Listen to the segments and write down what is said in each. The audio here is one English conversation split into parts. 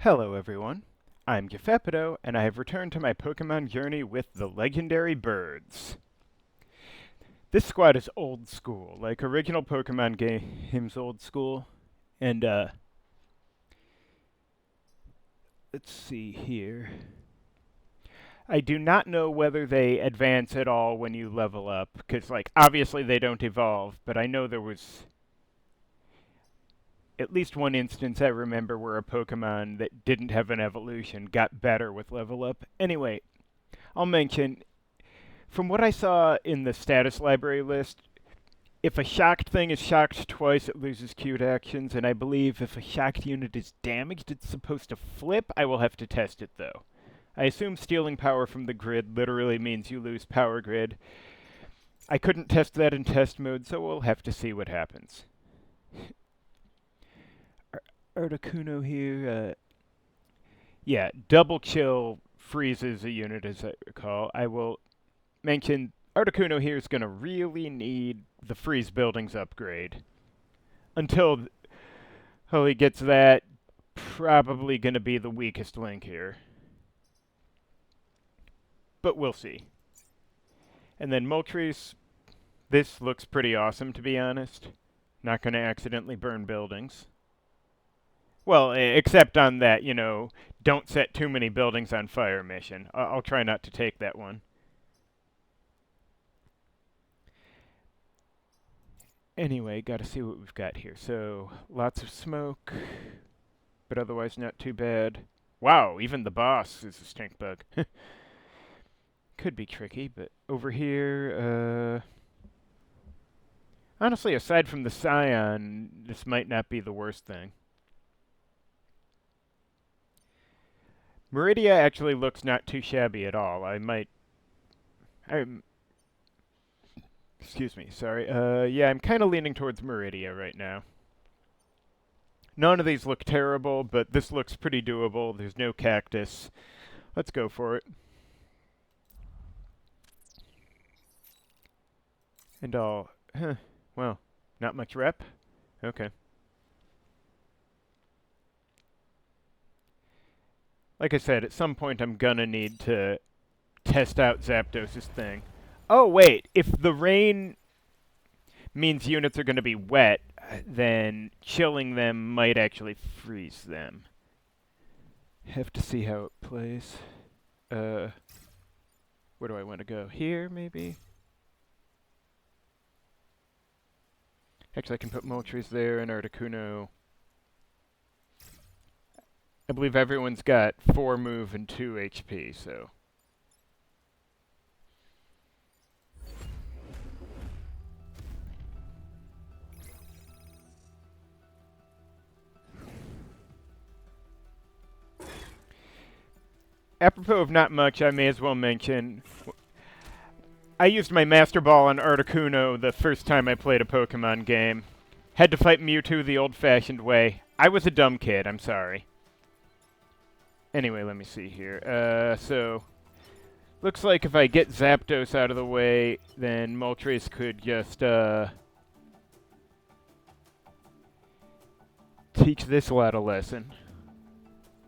Hello everyone, I'm Gefepido, and I have returned to my Pokemon journey with the legendary birds. This squad is old school, like original Pokemon games old school, and let's see here. I do not know whether they advance at all when you level up, because obviously they don't evolve, but I know there was at least one instance I remember where a Pokemon that didn't have an evolution got better with level up. Anyway, I'll mention, from what I saw in the status library list, if a shocked thing is shocked twice, it loses queued actions, and I believe if a shocked unit is damaged, it's supposed to flip. I will have to test it, though. I assume stealing power from the grid literally means you lose power grid. I couldn't test that in test mode, so we'll have to see what happens. Articuno here, yeah, double chill freezes a unit, as I recall. I will mention Articuno here is going to really need the freeze buildings upgrade. Until he gets that, probably going to be the weakest link here. But we'll see. And then Moltres, this looks pretty awesome, to be honest. Not going to accidentally burn buildings. Well, except on that, don't set too many buildings on fire mission. I'll try not to take that one. Anyway, gotta see what we've got here. So, lots of smoke, but otherwise not too bad. Wow, even the boss is a stink bug. Could be tricky, but over here, honestly, aside from the Scion, this might not be the worst thing. Meridia actually looks not too shabby at all. Excuse me, sorry. Yeah, I'm kind of leaning towards Meridia right now. None of these look terrible, but this looks pretty doable. There's no cactus. Let's go for it. And well, not much rep? Okay. Like I said, at some point I'm gonna need to test out Zapdos' thing. Oh, wait, if the rain means units are gonna be wet, then chilling them might actually freeze them. Have to see how it plays. Where do I want to go? Here, maybe? Actually, I can put Moltres there and Articuno. I believe everyone's got 4 move and 2 HP, so. Apropos of not much, I may as well mention, I used my Master Ball on Articuno the first time I played a Pokemon game. Had to fight Mewtwo the old-fashioned way. I was a dumb kid, I'm sorry. Anyway, let me see here. So, looks like if I get Zapdos out of the way, then Moltres could just, teach this lad a lesson.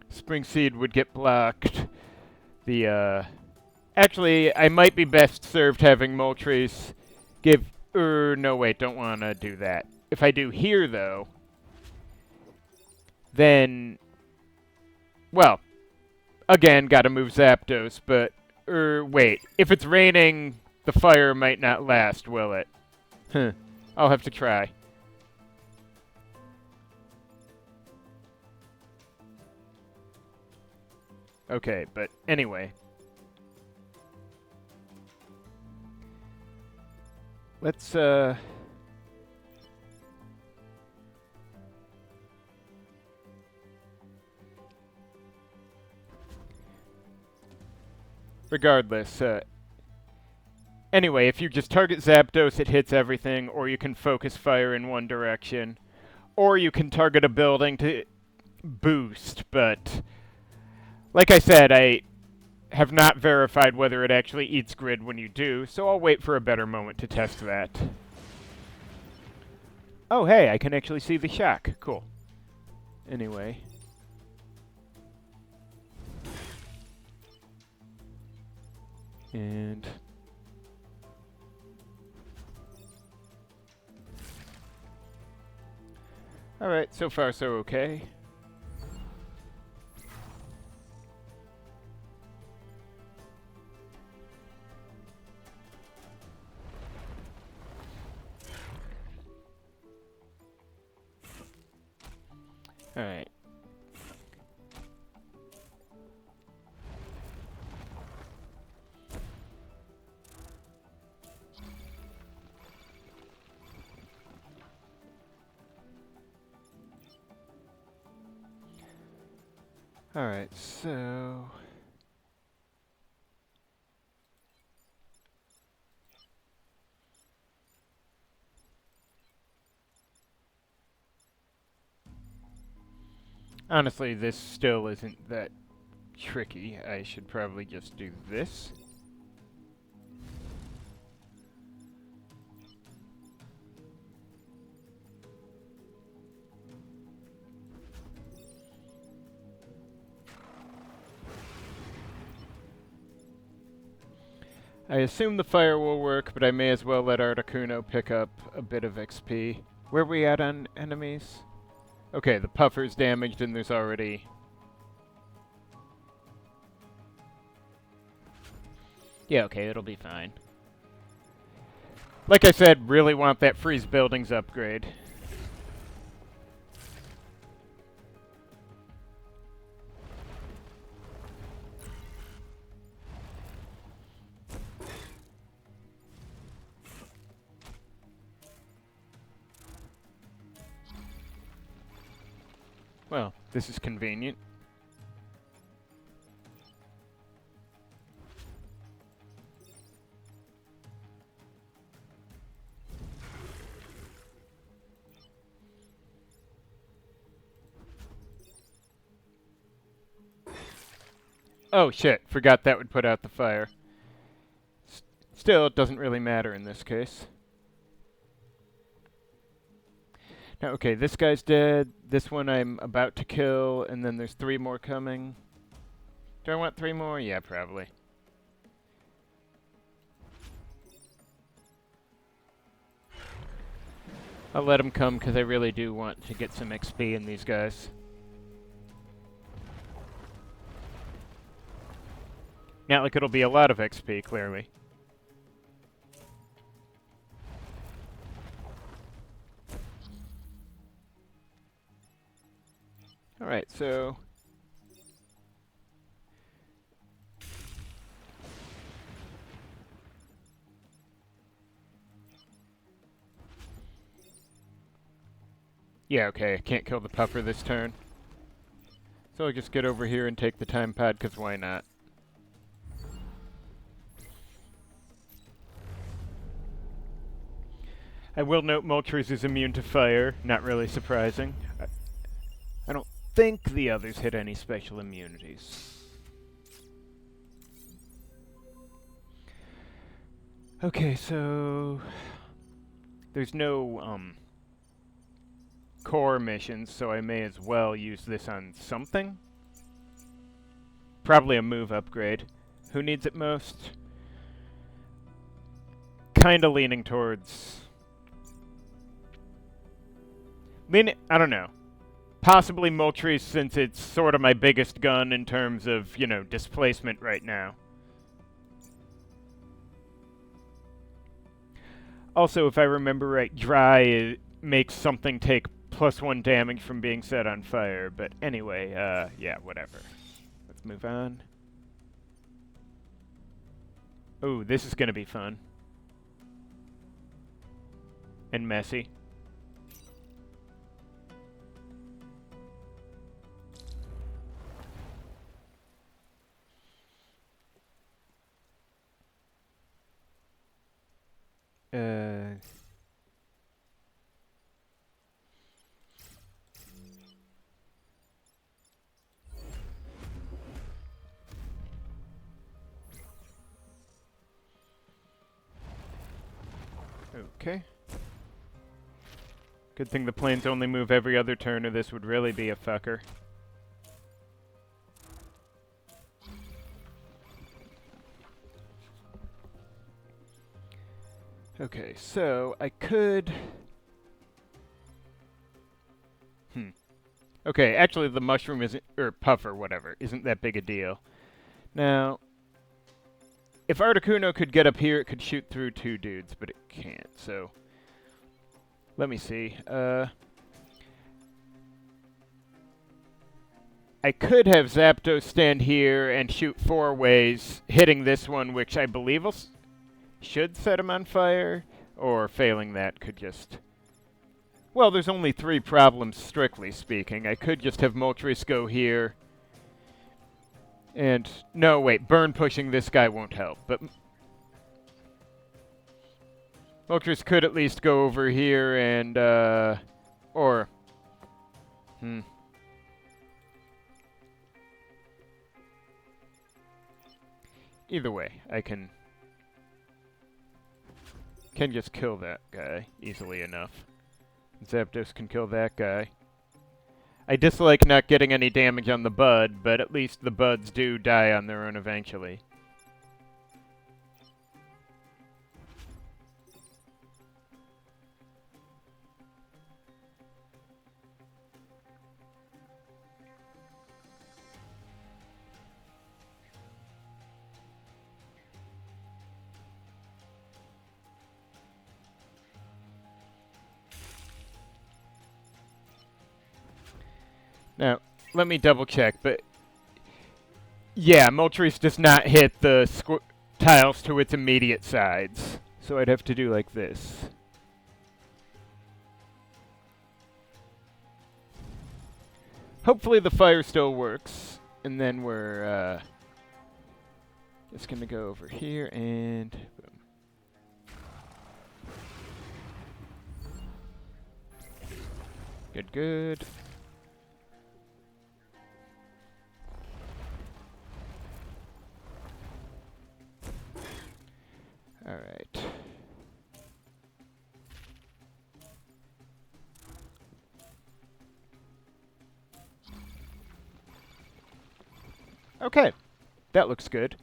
Spring Seed would get blocked. Actually, I might be best served having Moltres give... no, wait, don't want to do that. If I do here, though, then... Well... Again, gotta move Zapdos, but, wait. If it's raining, the fire might not last, will it? I'll have to try. Okay, but anyway. Let's, regardless, anyway, if you just target Zapdos, it hits everything, or you can focus fire in one direction, or you can target a building to boost, but like I said, I have not verified whether it actually eats grid when you do, so I'll wait for a better moment to test that. Oh, hey, I can actually see the shack. Cool. Anyway. And alright, so far so okay. Alright. Alright, so honestly, this still isn't that tricky. I should probably just do this. I assume the fire will work, but I may as well let Articuno pick up a bit of XP. Where are we at on enemies? Okay, the puffer's damaged and there's already... Yeah, okay, it'll be fine. Like I said, really want that freeze buildings upgrade. Well, this is convenient. Oh shit, forgot that would put out the fire. Still, it doesn't really matter in this case. Now, okay, this guy's dead. This one I'm about to kill, and then there's 3 more coming. Do I want 3 more? Yeah, probably. I'll let them come because I really do want to get some XP in these guys. Not like it'll be a lot of XP, clearly. Alright, so... Yeah, okay, I can't kill the puffer this turn. So I'll just get over here and take the time pad, because why not? I will note Moltres is immune to fire, not really surprising. I don't think the others hit any special immunities. Okay, so... There's no, core missions, so I may as well use this on something. Probably a move upgrade. Who needs it most? Kinda leaning towards... I don't know. Possibly Moltres, since it's sort of my biggest gun in terms of, you know, displacement right now. Also, if I remember right, Dry makes something take +1 damage from being set on fire. But anyway, yeah, whatever. Let's move on. Oh, this is gonna be fun. And messy. Okay. Good thing the planes only move every other turn, or this would really be a fucker. Okay, so I could... Okay, actually the mushroom isn't... or puffer, whatever, isn't that big a deal. Now, if Articuno could get up here, it could shoot through 2 dudes, but it can't, so... Let me see. I could have Zapdos stand here and shoot 4 ways, hitting this one, which I believe should set him on fire, or failing that could just... Well, there's only 3 problems, strictly speaking. I could just have Moltres go here, and... No, wait, burn pushing this guy won't help, but... Moltres could at least go over here and, or... Either way, I can just kill that guy easily enough. Zapdos can kill that guy. I dislike not getting any damage on the bud, but at least the buds do die on their own eventually. Now, let me double check, but... Yeah, Moltres does not hit the tiles to its immediate sides. So I'd have to do like this. Hopefully the fire still works. And then we're, just gonna go over here and... boom. Good, good. Alright. Okay, that looks good.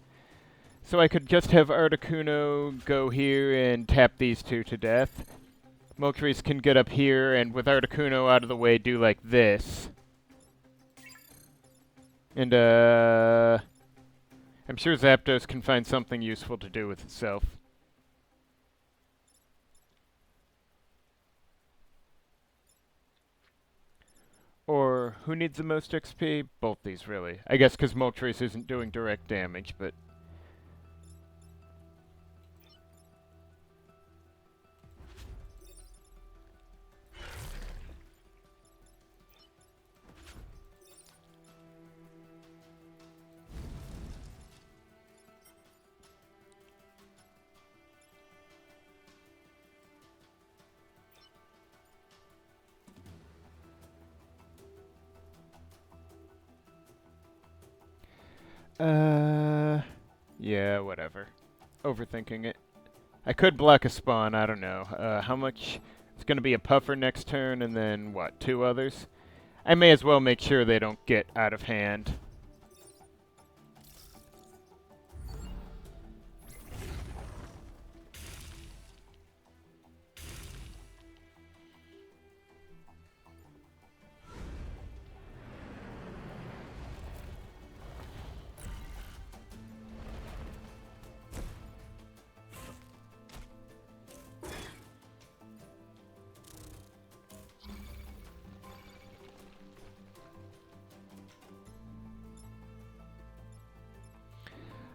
So I could just have Articuno go here and tap these 2 to death. Moltres can get up here and with Articuno out of the way do like this. And I'm sure Zapdos can find something useful to do with itself. Or, who needs the most XP? Both these, really. I guess because Moltres isn't doing direct damage, but... yeah, whatever. Overthinking it. I could block a spawn, I don't know. How much? It's gonna be a puffer next turn, and then, what, 2 others? I may as well make sure they don't get out of hand.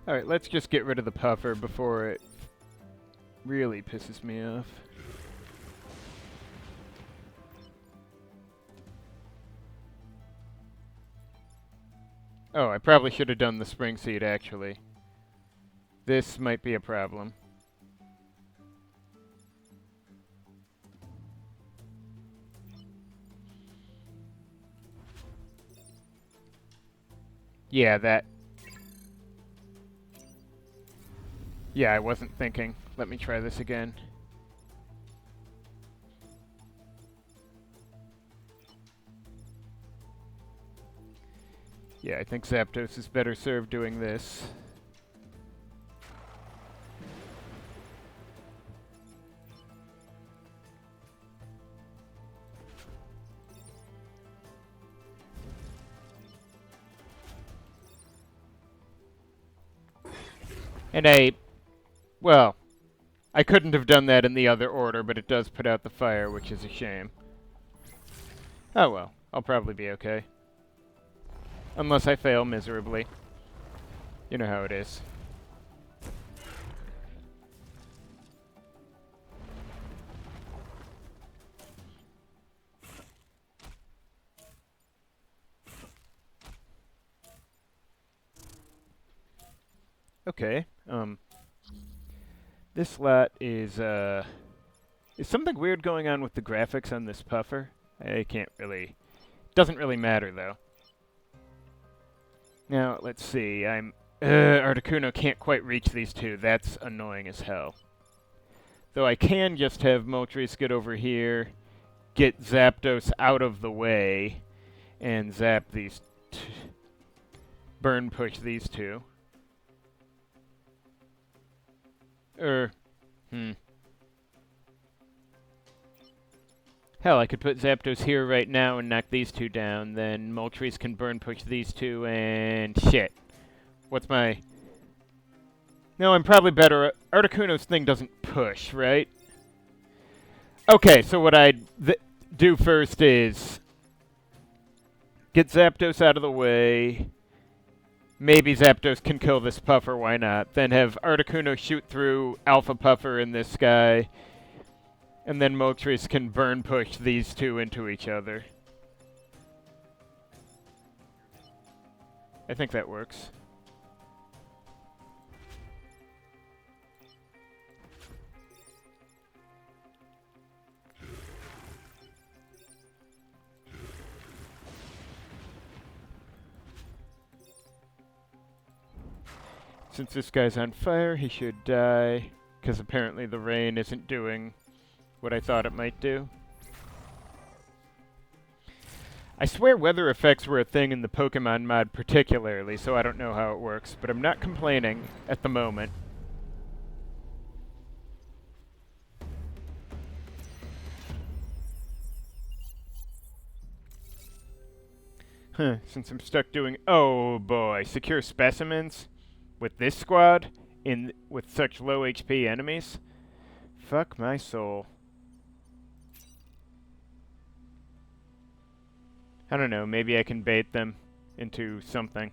Alright, let's just get rid of the puffer before it really pisses me off. Oh, I probably should have done the spring seed, actually. This might be a problem. Yeah, that... Yeah, I wasn't thinking. Let me try this again. Yeah, I think Zapdos is better served doing this. And well, I couldn't have done that in the other order, but it does put out the fire, which is a shame. Oh well, I'll probably be okay. Unless I fail miserably. You know how it is. Okay, this lot is something weird going on with the graphics on this puffer? I can't really... Doesn't really matter, though. Now, let's see, Articuno can't quite reach these two. That's annoying as hell. Though I can just have Moltres get over here, get Zapdos out of the way, and zap these burn push these two. Hell, I could put Zapdos here right now and knock these two down, then Moltres can burn push these two, and shit. What's my... No, I'm probably better... Articuno's thing doesn't push, right? Okay, so what I'd do first is... Get Zapdos out of the way. Maybe Zapdos can kill this Puffer, why not? Then have Articuno shoot through Alpha Puffer in this guy. And then Moltres can burn push these two into each other. I think that works. Since this guy's on fire, he should die, because apparently the rain isn't doing what I thought it might do. I swear weather effects were a thing in the Pokemon mod particularly, so I don't know how it works, but I'm not complaining at the moment. Huh, since I'm stuck doing... Oh boy, secure specimens? With this squad? With such low HP enemies? Fuck my soul. I don't know, maybe I can bait them into something.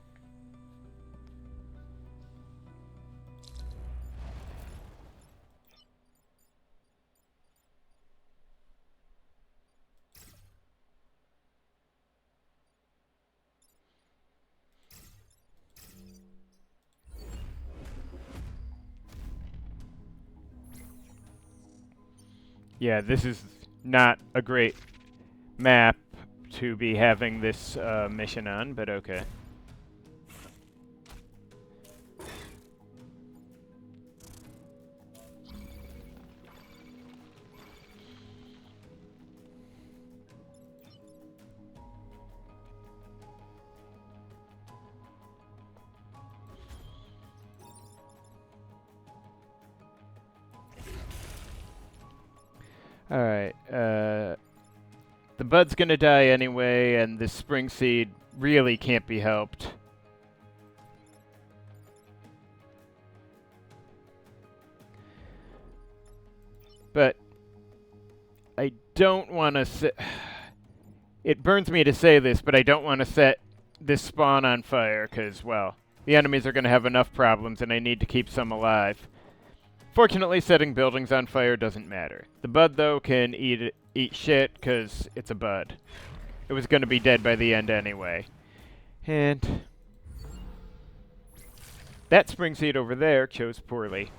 Yeah, this is not a great map to be having this mission on, but okay. Alright, the bud's gonna die anyway, and this spring seed really can't be helped. But I don't want to it burns me to say this, but I don't want to set this spawn on fire, because, well, the enemies are going to have enough problems, and I need to keep some alive. Fortunately, setting buildings on fire doesn't matter. The bud, though, can eat shit, because it's a bud. It was going to be dead by the end anyway. And that spring seed over there chose poorly.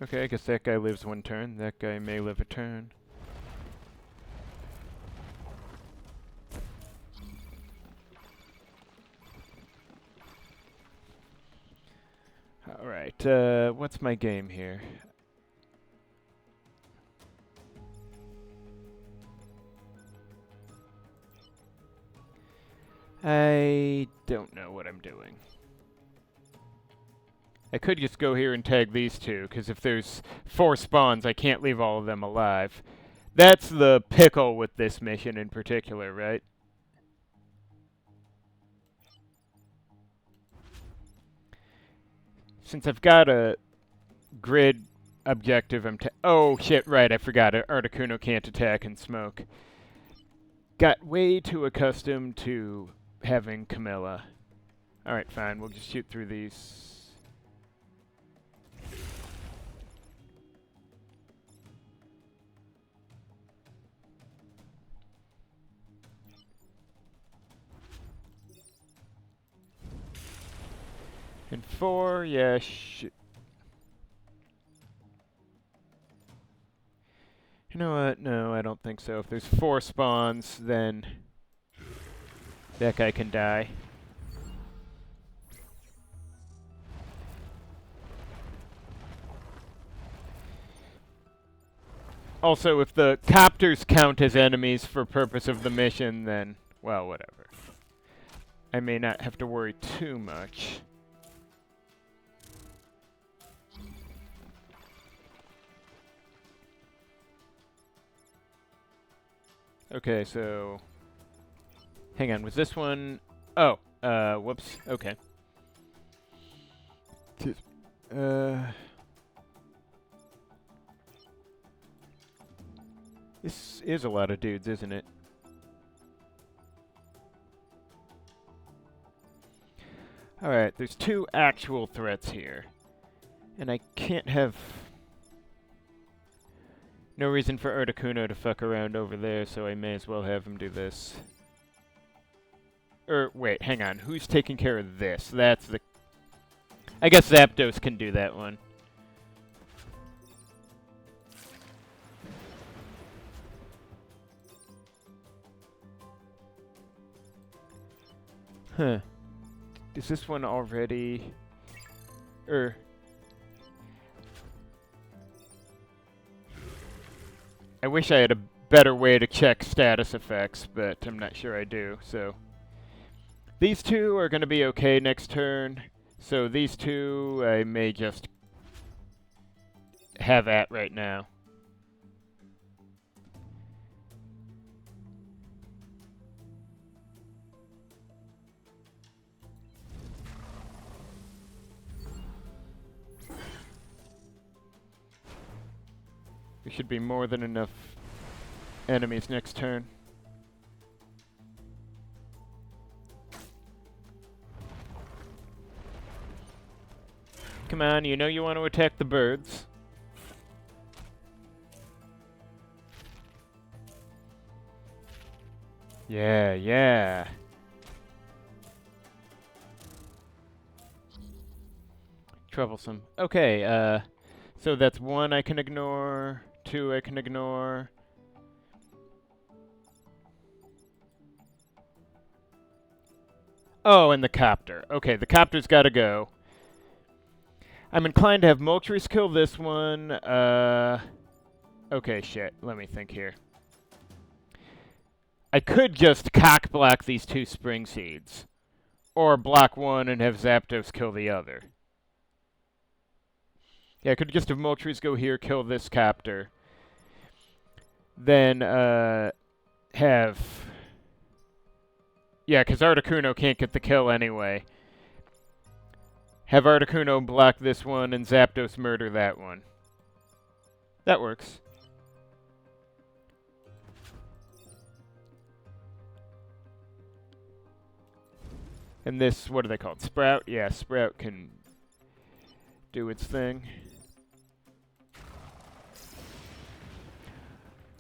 Okay, I guess that guy lives one turn. That guy may live a turn. Alright, what's my game here? I don't know what I'm doing. I could just go here and tag these two, because if there's 4 spawns, I can't leave all of them alive. That's the pickle with this mission in particular, right? Since I've got a grid objective, oh shit, right, I forgot it. Articuno can't attack in smoke. Got way too accustomed to having Camilla. Alright, fine, we'll just shoot through these. And 4, yeah, shit. You know what? No, I don't think so. If there's 4 spawns, then that guy can die. Also, if the copters count as enemies for purpose of the mission, then, well, whatever. I may not have to worry too much. Okay, so... Hang on, was this one... Oh, whoops, okay. This is a lot of dudes, isn't it? Alright, there's 2 actual threats here. And I can't have... No reason for Articuno to fuck around over there, so I may as well have him do this. Wait, hang on. Who's taking care of this? That's the... I guess Zapdos can do that one. Huh. Is this one already... I wish I had a better way to check status effects, but I'm not sure I do, so... These 2 are going to be okay next turn, so these 2 I may just have at right now. There should be more than enough enemies next turn. Come on, you know you want to attack the birds. Yeah, yeah. Troublesome. Okay, so that's 1 I can ignore, 2 I can ignore. Oh, and the copter. Okay, the copter's gotta go. I'm inclined to have Moltres kill this one. Okay, shit. Let me think here. I could just cock block these 2 Spring Seeds. Or block one and have Zapdos kill the other. Yeah, I could just have Moltres go here, kill this copter. Then, have... Yeah, because Articuno can't get the kill anyway. Have Articuno block this one and Zapdos murder that one. That works. And this, what are they called? Sprout? Yeah, Sprout can do its thing.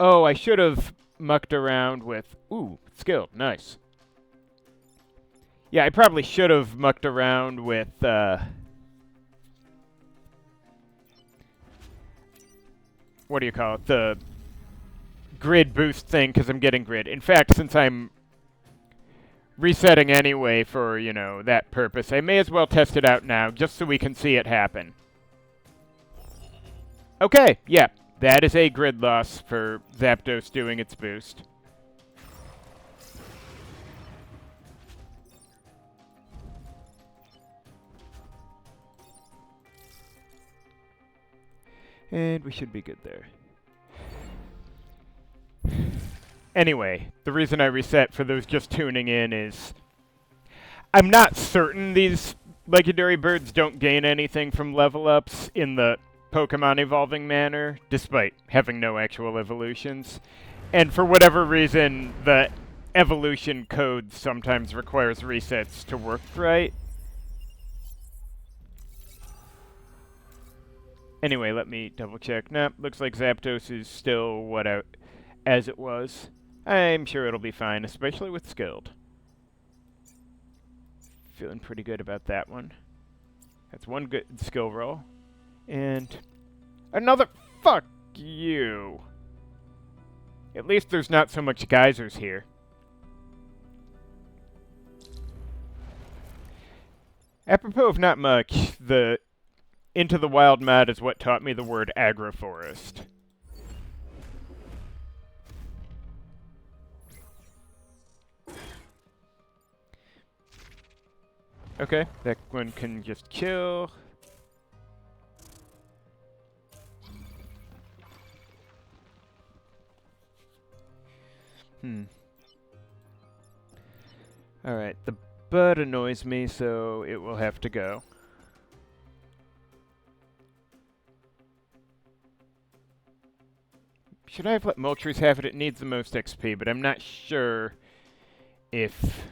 Oh, I should have mucked around with... Ooh, skilled. Nice. Yeah, I probably should have mucked around with, what do you call it? The grid boost thing, because I'm getting grid. In fact, since I'm resetting anyway for, you know, that purpose, I may as well test it out now, just so we can see it happen. Okay, yeah, that is a grid loss for Zapdos doing its boost. And we should be good there. Anyway, the reason I reset for those just tuning in is I'm not certain these legendary birds don't gain anything from level ups in the Pokemon evolving manner, despite having no actual evolutions. And for whatever reason, the evolution code sometimes requires resets to work right. Anyway, let me double check. Nope, looks like Zapdos is still as it was. I'm sure it'll be fine, especially with Skilled. Feeling pretty good about that one. That's one good skill roll. And another... Fuck you! At least there's not so much geysers here. Apropos of not much, the Into the Wild mod is what taught me the word agroforest. Okay, that one can just kill. Alright, the bud annoys me, so it will have to go. Should I have let Moltres have it? It needs the most XP, but I'm not sure if...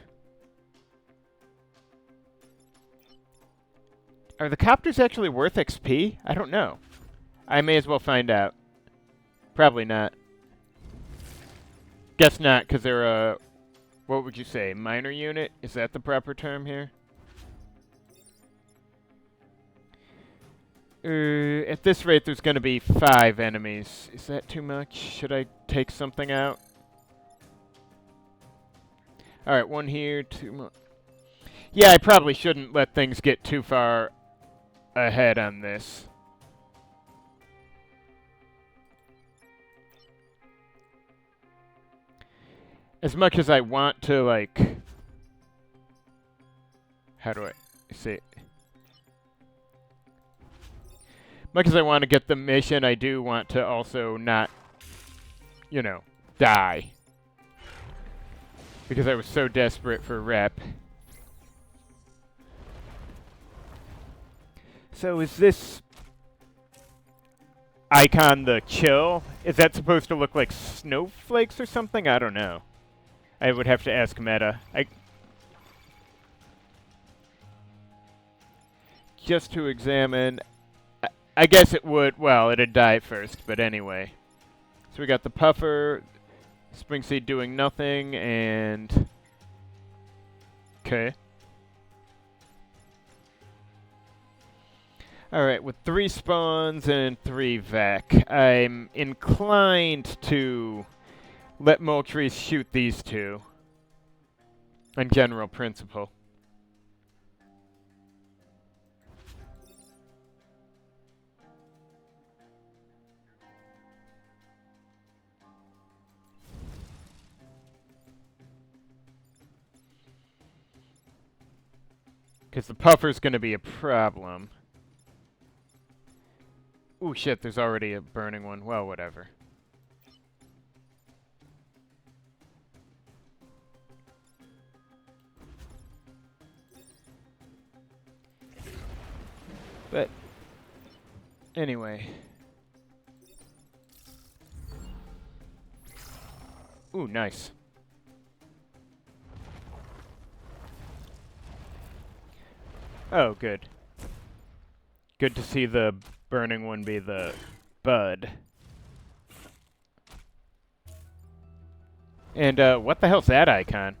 Are the copters actually worth XP? I don't know. I may as well find out. Probably not. Guess not, because they're a... What would you say? Minor unit? Is that the proper term here? At this rate, there's going to be 5 enemies. Is that too much? Should I take something out? Alright, 1 here, 2 more. Yeah, I probably shouldn't let things get too far ahead on this. As much as I want to, like... How do I say it? Much as I want to get the mission, I do want to also not, you know, die. Because I was so desperate for rep. So is this icon the chill? Is that supposed to look like snowflakes or something? I don't know. I would have to ask Meta. Just to examine... I guess it would... Well, it'd die first, but anyway. So we got the Puffer, Springseed doing nothing, and... Okay. Alright, with 3 spawns and 3 Vec, I'm inclined to let Moltres shoot these 2. On general principle. Because the Puffer's going to be a problem. Ooh, shit, there's already a burning one. Well, whatever. But, anyway. Ooh, nice. Oh, good. Good to see the burning one be the bud. And, what the hell's that icon?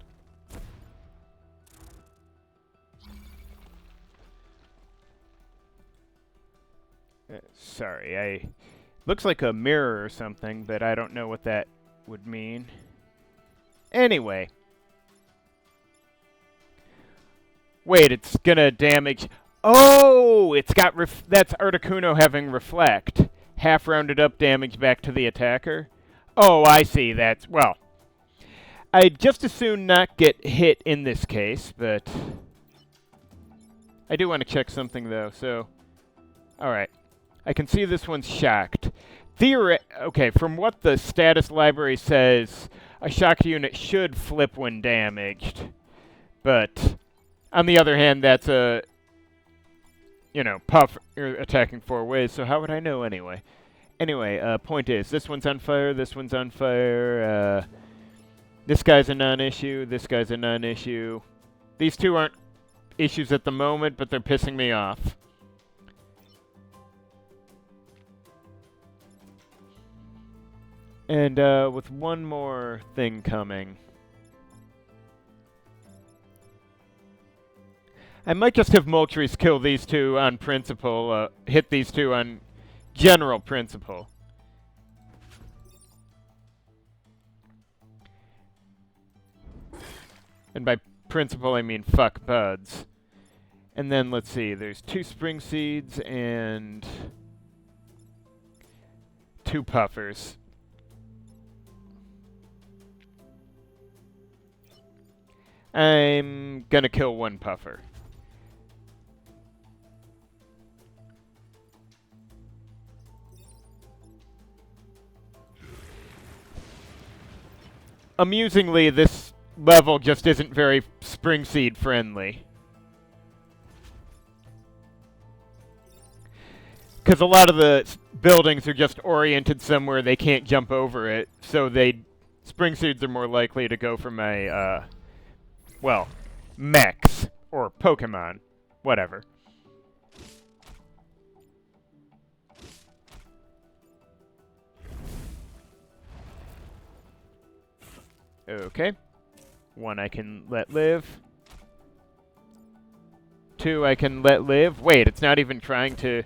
Sorry, looks like a mirror or something, but I don't know what that would mean. Anyway. Wait, it's gonna damage... Oh! It's got that's Articuno having Reflect. Half rounded up damage back to the attacker. Oh, I see. That's... Well, I'd just as soon not get hit in this case, but... I do want to check something, though, so... Alright. I can see this one's shocked. Okay, from what the status library says, a shocked unit should flip when damaged. But, on the other hand, that's a, you know, puff attacking 4 ways, so how would I know anyway? Anyway, point is, this one's on fire, this one's on fire, this guy's a non-issue, this guy's a non-issue. These two aren't issues at the moment, but they're pissing me off. And with one more thing coming, I might just have Moltres kill these two on principle, hit these two on general principle. And by principle, I mean fuck buds. And then, let's see, there's 2 spring seeds and 2 puffers. I'm gonna kill 1 puffer. Amusingly, this level just isn't very spring seed friendly. Because a lot of the buildings are just oriented somewhere they can't jump over it, so spring seeds are more likely to go for my, well, mechs, or Pokemon, whatever. Okay. 1 I can let live. 2 I can let live. Wait, it's not even trying to...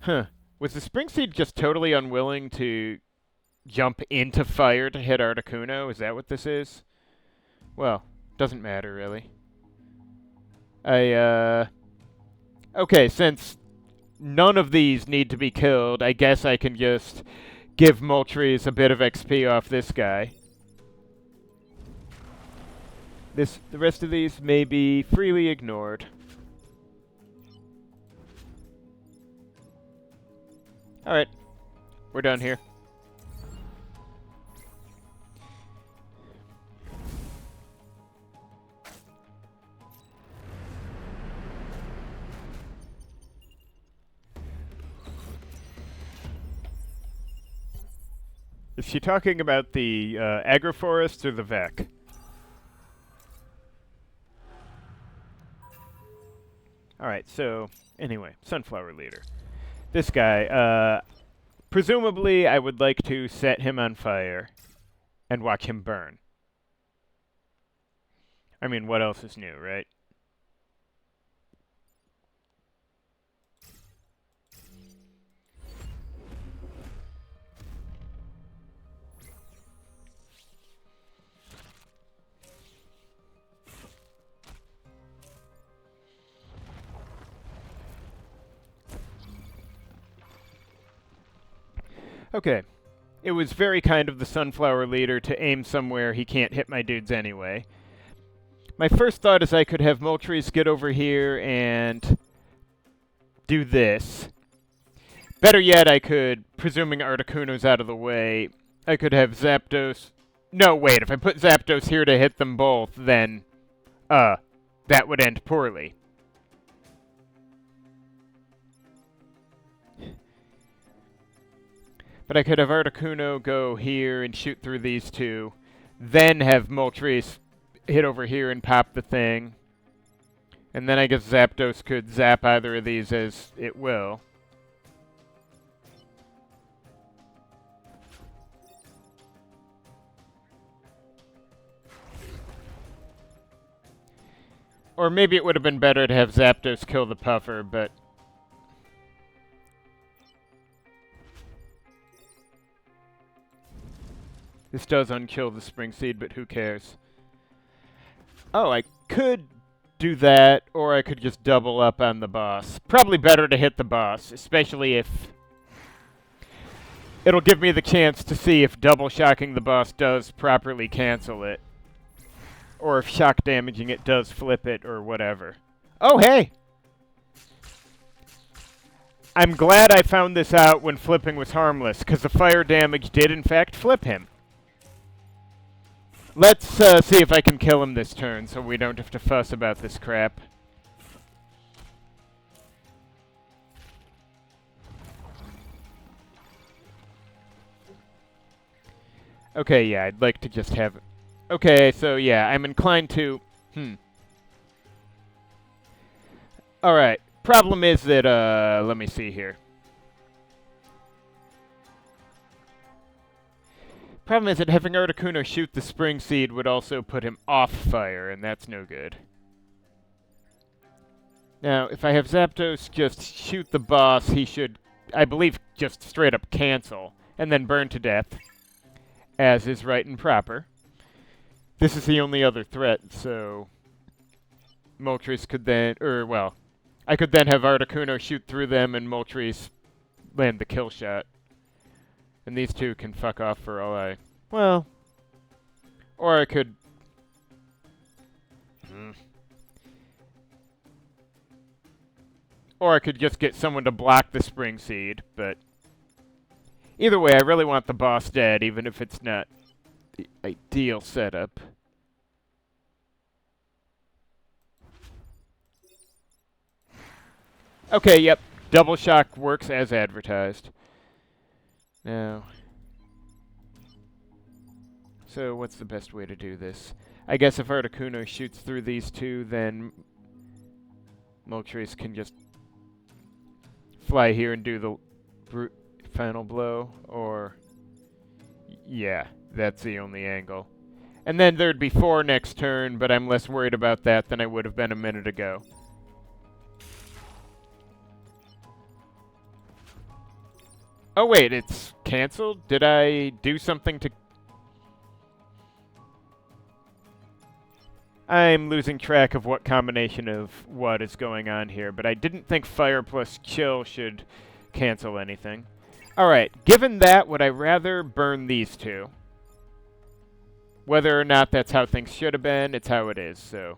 Huh. Was the spring seed just totally unwilling to jump into fire to hit Articuno? Is that what this is? Well, doesn't matter, really. Okay, since none of these need to be killed, I guess I can just give Moltres a bit of XP off this guy. The rest of these may be freely ignored. Alright, we're done here. Is she talking about the agroforest or the Vec? Alright, so, anyway, Sunflower Leader. This guy, presumably I would like to set him on fire and watch him burn. I mean, what else is new, right? Okay. It was very kind of the Sunflower Leader to aim somewhere he can't hit my dudes anyway. My first thought is I could have Moltres get over here and do this. Better yet, I could, presuming Articuno's out of the way, I could have Zapdos... No, wait, if I put Zapdos here to hit them both, then, that would end poorly. But I could have Articuno go here and shoot through these two, then have Moltres hit over here and pop the thing. And then I guess Zapdos could zap either of these as it will. Or maybe it would have been better to have Zapdos kill the Puffer, but... This does unkill the Spring Seed, but who cares? Oh, I could do that, or I could just double up on the boss. Probably better to hit the boss, especially if... It'll give me the chance to see if double shocking the boss does properly cancel it. Or if shock damaging it does flip it, or whatever. Oh, hey! I'm glad I found this out when flipping was harmless, because the fire damage did in fact flip him. Let's see if I can kill him this turn, so we don't have to fuss about this crap. Okay, yeah, I'd like to just have... Okay, so yeah, I'm inclined to... Alright, problem is that, let me see here. Problem is that having Articuno shoot the Spring Seed would also put him off fire, and that's no good. Now, if I have Zapdos just shoot the boss, he should, I believe, just straight up cancel, and then burn to death, as is right and proper. This is the only other threat, so... Moltres could then, well, I could then have Articuno shoot through them and Moltres land the kill shot. And these two can fuck off for all I... Well... Or I could... Or I could just get someone to block the Spring Seed, but... Either way, I really want the boss dead, even if it's not the ideal setup. Okay, yep. Double Shock works as advertised. Now... So, what's the best way to do this? I guess if Articuno shoots through these two, then... Moltres can just... fly here and do the final blow, or... Yeah, that's the only angle. And then there'd be 4 next turn, but I'm less worried about that than I would have been a minute ago. Oh wait, it's canceled? Did I do something to... I'm losing track of what combination of what is going on here, but I didn't think Fire plus Chill should cancel anything. Alright, given that, would I rather burn these two? Whether or not that's how things should have been, it's how it is, so...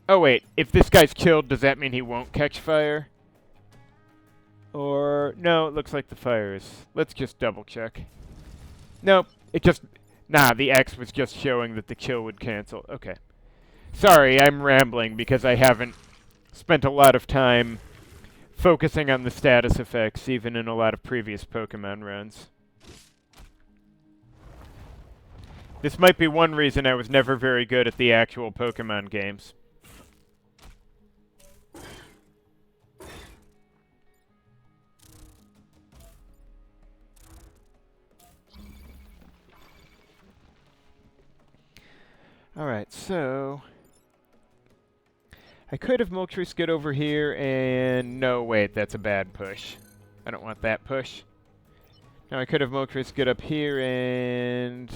Oh wait, if this guy's killed, does that mean he won't catch fire? Or... No, it looks like the fire is... Let's just double check. Nope, it just... Nah, the X was just showing that the kill would cancel. Okay. Sorry, I'm rambling because I haven't spent a lot of time focusing on the status effects, even in a lot of previous Pokemon runs. This might be one reason I was never very good at the actual Pokemon games. Alright, so... I could have Moltres get over here and... No, wait, that's a bad push. I don't want that push. Now I could have Moltres get up here and...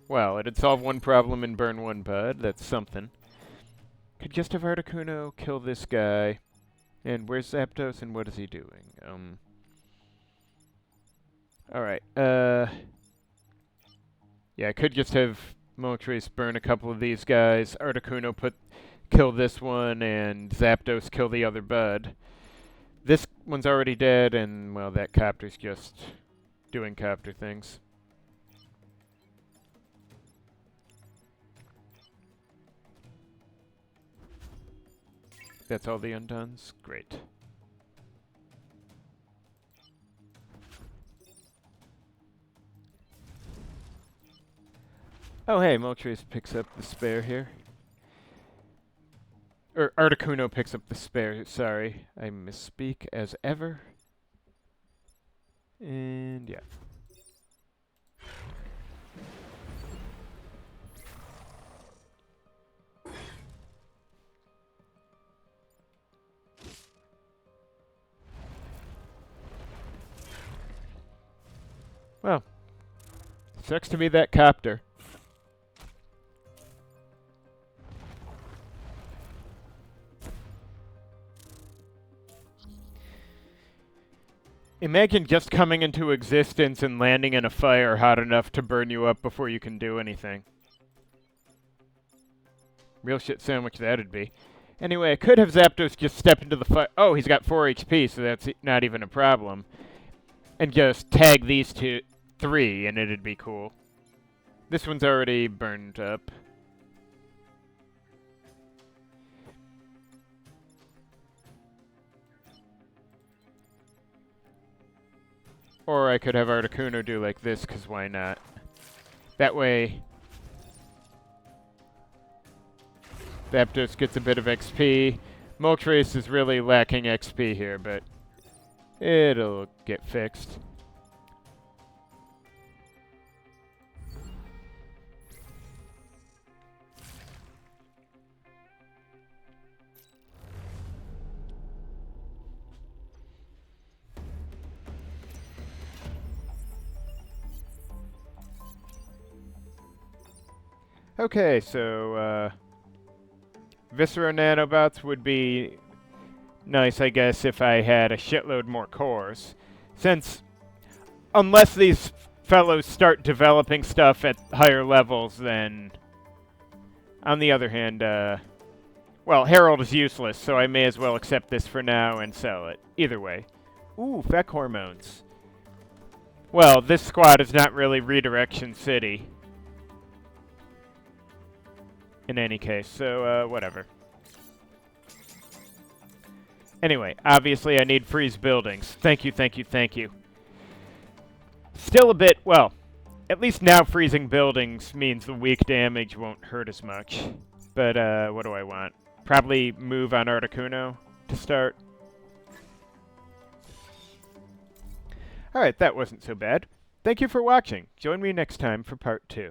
Well, it'd solve one problem and burn one bud. That's something. Could just have Articuno kill this guy. And where's Zapdos and what is he doing? Alright, yeah, I could just have... Moltres burn a couple of these guys, Articuno kill this one, and Zapdos kill the other bud. This one's already dead, and, well, that copter's just doing copter things. That's all the undons? Great. Oh, hey, Moltres picks up the spare here. Or Articuno picks up the spare, sorry. I misspeak as ever. And, yeah. Well, sucks to be that copter. Imagine just coming into existence and landing in a fire hot enough to burn you up before you can do anything. Real shit sandwich that'd be. Anyway, I could have Zapdos just step into the fight. Oh, he's got 4 HP, so that's not even a problem. And just tag these 3, and it'd be cool. This one's already burned up. Or I could have Articuno do like this, because why not? That way, Zapdos gets a bit of XP. Moltres is really lacking XP here, but it'll get fixed. Okay, so, Viscera Nanobots would be nice, I guess, if I had a shitload more cores. Since, unless these fellows start developing stuff at higher levels, then, on the other hand, well, Herald is useless, so I may as well accept this for now and sell it. Either way. Ooh, Feck Hormones. Well, this squad is not really Redirection City. In any case, so, whatever. Anyway, obviously I need freeze buildings. Thank you, thank you, thank you. Still a bit, well, at least now freezing buildings means the weak damage won't hurt as much. But, what do I want? Probably move on Articuno to start. Alright, that wasn't so bad. Thank you for watching. Join me next time for part 2.